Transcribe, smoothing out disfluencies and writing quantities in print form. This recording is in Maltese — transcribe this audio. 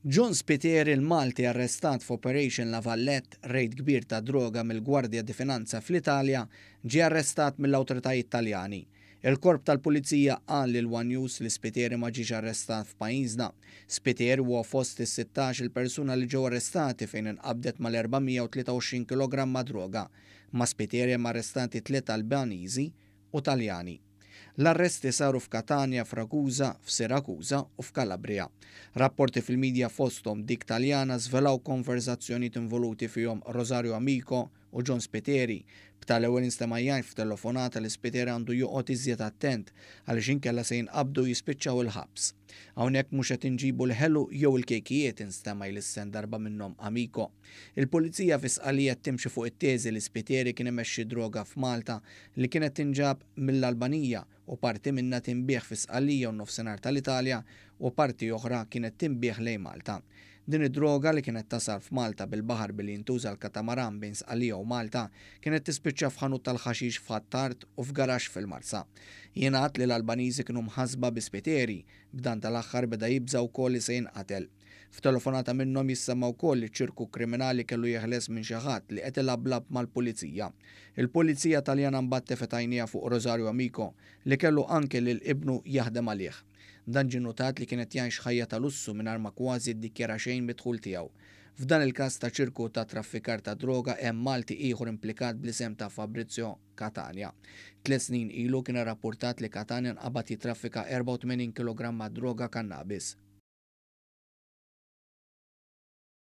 John Spiteri il-Malti arrestat f'Operation La Vallette, rejd kbir ta' droga mill-Gwardja di Finanza fl-Italja, ġie arrestat mill-awtoritajiet Taljani. Il-korp tal-Pulizija qal lil One News li Spiteri ma ġiex arrestat f'pajjiżna. Spiteri huwa fost is-16 il-persuna li ġew arrestati fejn inqabdet mal-423 kg droga. Ma' Spiteri hemm arrestati 3 Albaniżi u Taljani. L-arresti saru f'Katania, f'Ragusa, f'Sirakusa u f'Kalabria. Rapporti fil-medja fosthom dik Taljana żvelaw konverzazzjonijiet involuti fihom Rosario Amico u John Spiteri. B'tal-ewwel instama' jgħid f'telefonata li Spiteri għandu joqgħod iżjed attent għaliex inkella se jinqabdu jispiċċaw il-ħabs. Hawnhekk mhux qed inġibu l-ħelu jew il-kejkijiet instama' jlissen darba minnhom Amico. Il-Pulizija fi sqalija timxi fuq it-teżi li Spiteri kien imexxi droga f'Malta li kienet tinġab mill-Albanija u parti minnha tinbieħ fi Sqallija u nofsinhar tal-Italja u parti oħra kienet tinbieħ lejn Malta. Din id-droga li kienet tasal f'Malta bil-baħar billi jintuża l-katamaran bejn Sqallija u Malta kienet tispiċċa f'ħanut tal-ħaxix f'Ħattart u f'garaxx fil-Marsa. Jingħad li l-Albaniżi kienu mħassba bi Spiteri, b'dan tal-aħħar beda jibża wkoll li se jinqatel. F'telefonata minnhom jissemma wkoll li ċirku kriminali kellu jeħles minn xi ħadd li qed ilablab mal-Pulizija. Il-Pulizija Taljana mbagħad tefet għajnejha fuq Rosario Amico li kellu anke lil ibnu jaħdem għalih. Dan ġie notat li kienet jgħix ħajja ta' lussu mingħajr ma kważi ddikjara xejn bid-dħul tiegħu. F'dan il-każ ta' ċirku ta' traffikar ta' droga hemm Malti ieħor implikat bl-isem ta' Fabrizio Catania. 3 snin ilu kien irrappurtat li Catania nqabad jitraffika 84 kg droga kannabis.